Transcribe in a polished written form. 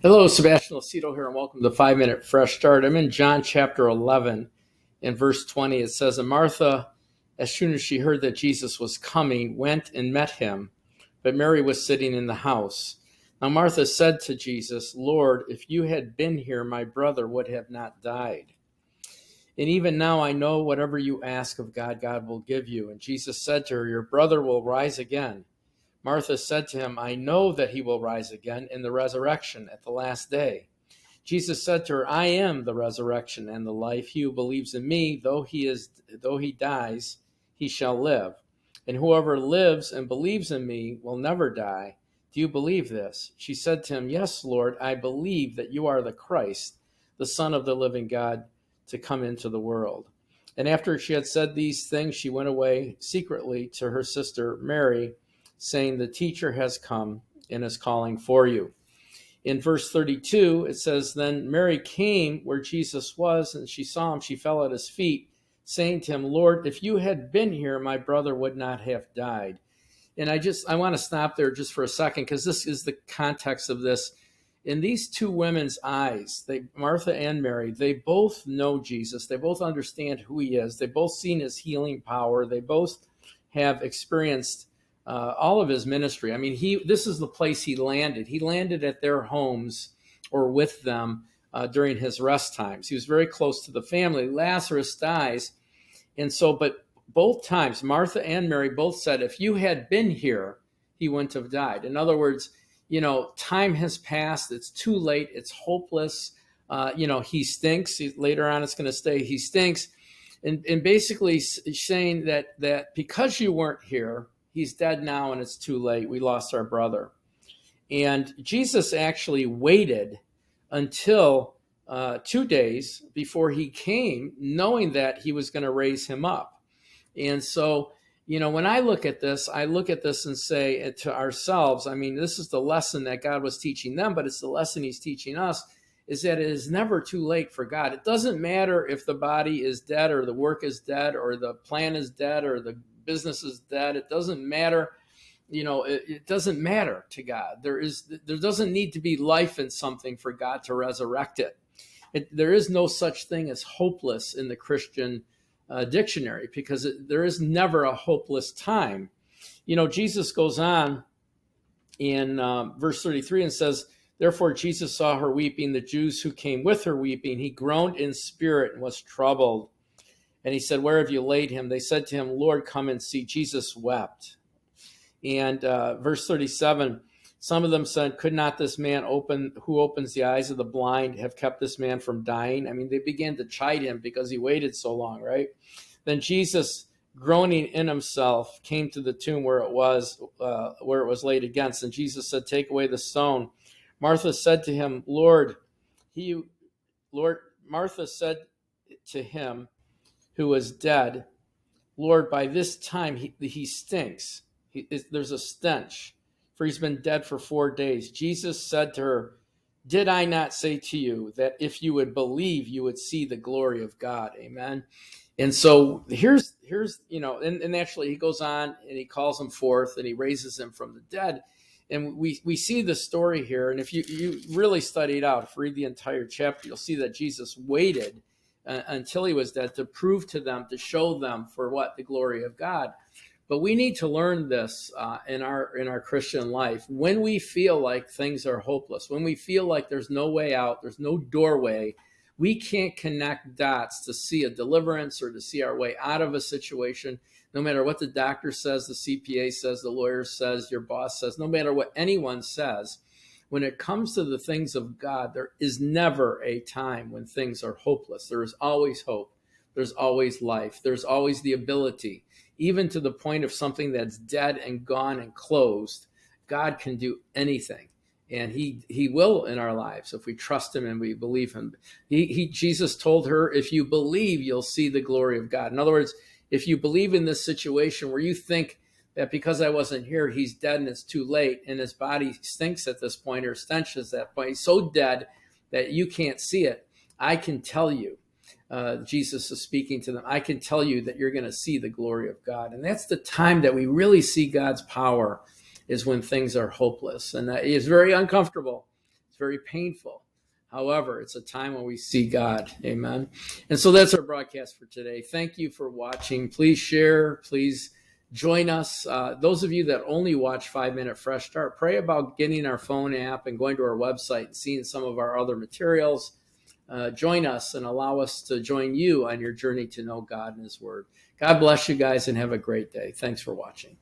Hello, Sebastian Lucido here, and welcome to 5 Minute Fresh Start. I'm in John chapter 11, in verse 20. It says, And Martha, as soon as she heard that Jesus was coming, went and met him, but Mary was sitting in the house. Now Martha said to Jesus, Lord, if you had been here, my brother would have not died. And even now I know whatever you ask of God, God will give you. And Jesus said to her, Your brother will rise again. Martha said to him, I know that he will rise again in the resurrection at the last day. Jesus said to her, I am the resurrection and the life. He who believes in me, though he dies, he shall live. And whoever lives and believes in me will never die. Do you believe this? She said to him, Yes, Lord, I believe that you are the Christ, the Son of the living God, to come into the world. And after she had said these things, she went away secretly to her sister Mary, saying, The teacher has come and is calling for you. In verse 32, it says, Then Mary came where Jesus was, and she saw him. She fell at his feet, saying to him, Lord, if you had been here, my brother would not have died. And I want to stop there just for a second, because this is the context of this. In these two women's eyes, Martha and Mary, they both know Jesus. They both understand who he is. They both seen his healing power. They both have experienced all of his ministry. I mean, this is the place he landed. He landed at their homes or with them during his rest times. He was very close to the family. Lazarus dies. And so, but both times, Martha and Mary both said, if you had been here, he wouldn't have died. In other words, time has passed. It's too late. It's hopeless. He stinks. Later on, it's going to say he stinks. And basically saying that because you weren't here, he's dead now and it's too late. We lost our brother. And Jesus actually waited until 2 days before he came, knowing that he was going to raise him up. And so, when I look at this and say to ourselves, I mean, this is the lesson that God was teaching them, but it's the lesson he's teaching us, is that it is never too late for God. It doesn't matter if the body is dead or the work is dead or the plan is dead or the business is dead. It doesn't matter. It doesn't matter to God. There doesn't need to be life in something for God to resurrect it. There is no such thing as hopeless in the Christian dictionary, because there is never a hopeless time. Jesus goes on in verse 33 and says, Therefore Jesus saw her weeping, the Jews who came with her weeping. He groaned in spirit and was troubled. And he said, Where have you laid him? They said to him, Lord, come and see. Jesus wept. And verse 37, some of them said, Could not this man who opens the eyes of the blind have kept this man from dying? I mean, they began to chide him because he waited so long, right? Then Jesus, groaning in himself, came to the tomb where it was laid against. And Jesus said, Take away the stone. Martha said to him, Martha said to him, who was dead, Lord, by this time he stinks. There's a stench, for he's been dead for 4 days. Jesus said to her, Did I not say to you that if you would believe, you would see the glory of God? Amen. And so here's and actually he goes on and he calls him forth and he raises him from the dead. And we see the story here. And if you really study it out, if you read the entire chapter, you'll see that Jesus waited until he was dead to prove to them, to show them for what? The glory of God. But we need to learn this in our Christian life. When we feel like things are hopeless, when we feel like there's no way out, there's no doorway, we can't connect dots to see a deliverance or to see our way out of a situation, no matter what the doctor says, the CPA says, the lawyer says, your boss says, no matter what anyone says. When it comes to the things of God, there is never a time when things are hopeless. There is always hope. There's always life. There's always the ability, even to the point of something that's dead and gone and closed. God can do anything. And he will in our lives if we trust him and we believe him. Jesus told her, if you believe, you'll see the glory of God. In other words, if you believe in this situation where you think that because I wasn't here, he's dead and it's too late, and his body stinks at this point or stenches at that point, he's so dead that you can't see it, I can tell you, Jesus is speaking to them, I can tell you that you're going to see the glory of God. And that's the time that we really see God's power, is when things are hopeless. And it's very uncomfortable. It's very painful. However, it's a time when we see God. Amen. And so that's our broadcast for today. Thank you for watching. Please share. Please join us. Those of you that only watch 5 Minute Fresh Start, pray about getting our phone app and going to our website and seeing some of our other materials. Join us and allow us to join you on your journey to know God and His Word. God bless you guys and have a great day. Thanks for watching.